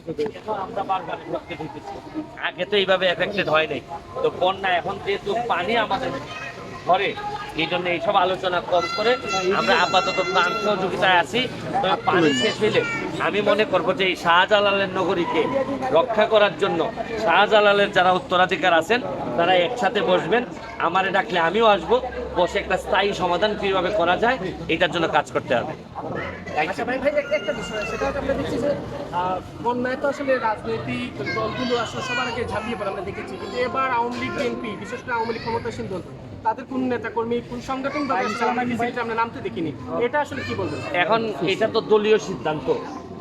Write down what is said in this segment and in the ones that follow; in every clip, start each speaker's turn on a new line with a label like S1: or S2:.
S1: আমরা বারবার এফেক্টেড হইতেছি। আগে তো এইভাবে এফেক্টেড হয় নাই। তো বন্যা এখন যেহেতু পানি আমাদের ঘরে, এই জন্য এইসব আলোচনা কম করে আমরা আপাতত ত্রাণ সহযোগিতায় আছি। তবে পানি শেষ হইলে আমি মনে করবো যে এই শাহজালালের নগরীকে রক্ষা করার জন্য শাহজালালের যারা উত্তরাধিকার আছেন তারা একসাথে বসবেন, আমারে ডাকলে আমিও আসবো, বসে একটা স্থায়ী সমাধান কিভাবে করা যায় এটার জন্য কাজ করতে হবে।
S2: আচ্ছা ভাই ভাই একটা বিষয়, সেটা হচ্ছে আমরা দেখছি যে বন্যায় তো আসলে রাজনৈতিক দলগুলো আসলে সবার আগে ঝাঁপিয়ে পড়ে আমরা দেখেছি, কিন্তু এবার আওয়ামী লীগ বিএনপি, বিশেষ করে আওয়ামী লীগ ক্ষমতাসীন দল, তাদের কোন নেতা কর্মী কোন সংগঠন বা আমরা নামতে দেখিনি, এটা আসলে কি বলবেন?
S1: এখন এটা তো দলীয় সিদ্ধান্ত।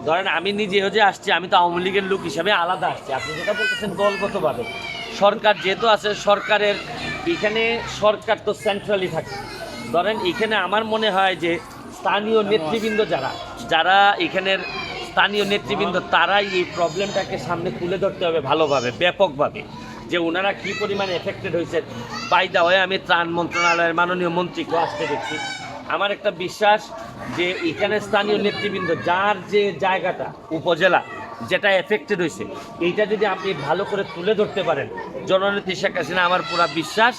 S1: ধরেন আমি নিজেও যে আসছি, আমি তো আওয়ামী লীগের লোক হিসাবে আলাদা আসছি। আপনি যেটা বলতেছেন দলগতভাবে, সরকার যেহেতু আছে, সরকারের এখানে সরকার তো সেন্ট্রালি থাকে। ধরেন এখানে আমার মনে হয় যে স্থানীয় নেতৃবৃন্দ যারা যারা এখানের স্থানীয় নেতৃবৃন্দ, তারাই এই প্রবলেমটাকে সামনে তুলে ধরতে হবে ভালোভাবে, ব্যাপকভাবে, যে ওনারা কী পরিমাণে এফেক্টেড হয়েছে। বাই দা ওয়ে, আমি ত্রাণ মন্ত্রণালয়ের মাননীয় মন্ত্রীকেও আসতে দেখছি। আমার একটা বিশ্বাস যে এখানে স্থানীয় নেতৃবৃন্দ যার যে জায়গাটা উপজেলা যেটা এফেক্টেড হয়েছে, এইটা যদি আপনি ভালো করে তুলে ধরতে পারেন জননেত্রী শেখ হাসিনা, আমার পুরো বিশ্বাস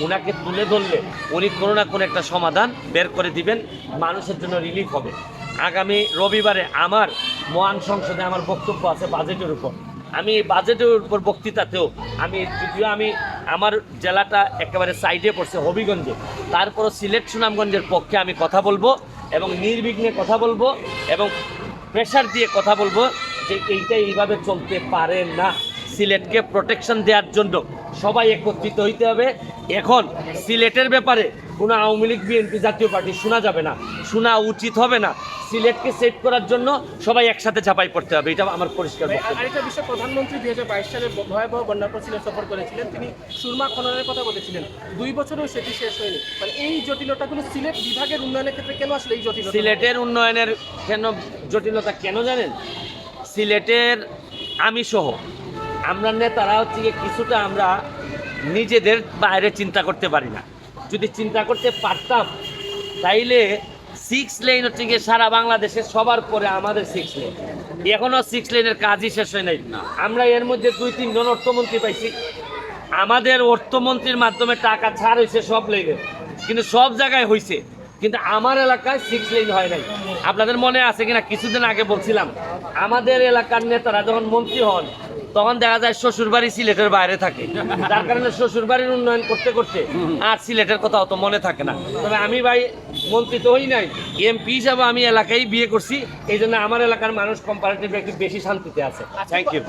S1: ওনাকে তুলে ধরলে উনি কোনো না কোনো একটা সমাধান বের করে দিবেন, মানুষের জন্য রিলিফ হবে। আগামী রবিবারে আমার মহান সংসদে আমার বক্তব্য আছে বাজেটের উপর। আমি এই বাজেটের উপর বক্তৃতাতেও যদিও আমার জেলাটা একেবারে সাইডে পড়ছে হবিগঞ্জে, তারপরও সিলেট সুনামগঞ্জের পক্ষে আমি কথা বলবো এবং নির্বিঘ্নে কথা বলবো এবং প্রেশার দিয়ে কথা বলবো যে এইটা এইভাবে চলতে পারে না। সিলেটকে প্রোটেকশন দেওয়ার জন্য সবাই একত্রিত হইতে হবে। এখন সিলেটের ব্যাপারে কোনো আওয়ামী লীগ বিএনপি জাতীয় পার্টি শোনা যাবে না, শোনা উচিত হবে না। সিলেটকে সেভ করার জন্য সবাই একসাথে ঝাঁপাই পড়তে হবে, এটা আমার পরিষ্কার বক্তব্য।
S2: আরেকটা বিষয়, প্রধানমন্ত্রী 2022 সালে ভয়াবহ বন্যার পর সিলেট সফর করেছিলেন, তিনি সুরমা খননের কথা বলেছিলেন, 2 বছরেও সেটি শেষ হয়নি। মানে এই জটিলতাগুলো সিলেট বিভাগের উন্নয়নের ক্ষেত্রে কেন আসলে এই জটিলতা?
S1: সিলেটের উন্নয়নের জটিলতা কেন জানেন? সিলেটের আমি সহ আমরা নেতারা হচ্ছে গিয়ে কিছুটা আমরা নিজেদের বাইরে চিন্তা করতে পারি না। যদি চিন্তা করতে পারতাম তাইলে 6 লেন হচ্ছে গিয়ে সারা বাংলাদেশে সবার পরে আমাদের 6 লেন, এখনও 6 লেনের কাজই শেষ হয় নাই। আমরা এর মধ্যে 2-3 জন অর্থমন্ত্রী পাইছি, আমাদের অর্থমন্ত্রীর মাধ্যমে টাকা ছাড় হয়েছে সব লেনে, কিন্তু সব জায়গায় হয়েছে, কিন্তু আমার এলাকায় 6 লেন হয় নাই। আপনাদের মনে আছে কিনা, কিছুদিন আগে বলছিলাম আমাদের এলাকার নেতারা যখন মন্ত্রী হন তখন দেখা যায় শ্বশুরবাড়ি সিলেটের বাইরে থাকে, যার কারণে শ্বশুরবাড়ির উন্নয়ন করতে করতে আর সিলেটের কথা অত মনে থাকে না। তবে আমি ভাই মন্ত্রী তো হই নাই, এমপি হিসাবে আমি এলাকায় বিয়ে করছি, এই জন্য আমার এলাকার মানুষ কম্পারেটিভলি একটু বেশি শান্তিতে আছে। Thank you.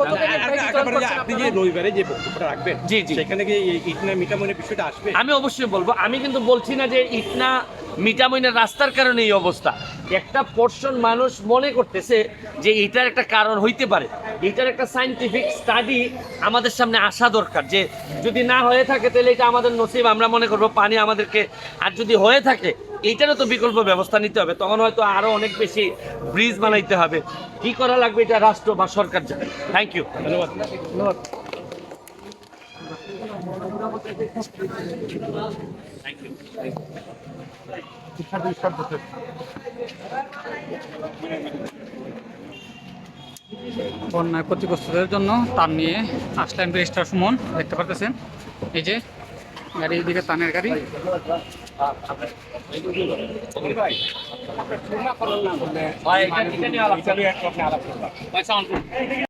S3: আপনি যে রবিবারে যে বক্তব্যটা রাখবেন,
S1: জি জি,
S3: সেখানে কি ইটনা মিটামনের বিষয়টা আসবে?
S1: আমি অবশ্যই বলবো। আমি কিন্তু বলছি না যে ইটনা মিটামইনের রাস্তার কারণে এই অবস্থা। একটা পোর্শন মানুষ মনে করতেছে যে এটার একটা কারণ হইতে পারে, এটার একটা সায়েন্টিফিক স্টাডি আমাদের সামনে আসা দরকার। যে যদি না হয়ে থাকে তাহলে এটা আমাদের নসিব, আমরা মনে করবো পানি আমাদেরকে, আর যদি হয়ে থাকে এইটারও তো বিকল্প ব্যবস্থা নিতে হবে, তখন হয়তো আরও অনেক বেশি ব্রিজ বানাইতে হবে। কী করা লাগবে এটা রাষ্ট্র বা সরকার জানে। থ্যাংক ইউ, ধন্যবাদ। Thank you.
S4: বন্যায় ক্ষতিগ্রস্তদের জন্য তার নিয়ে আসলেন ব্যারিস্টার সুমন, দেখতে পারতেছেন এই যে গাড়ি, দিকে তানের গাড়ি।
S1: ভাই এটা নিয়ে আলাপ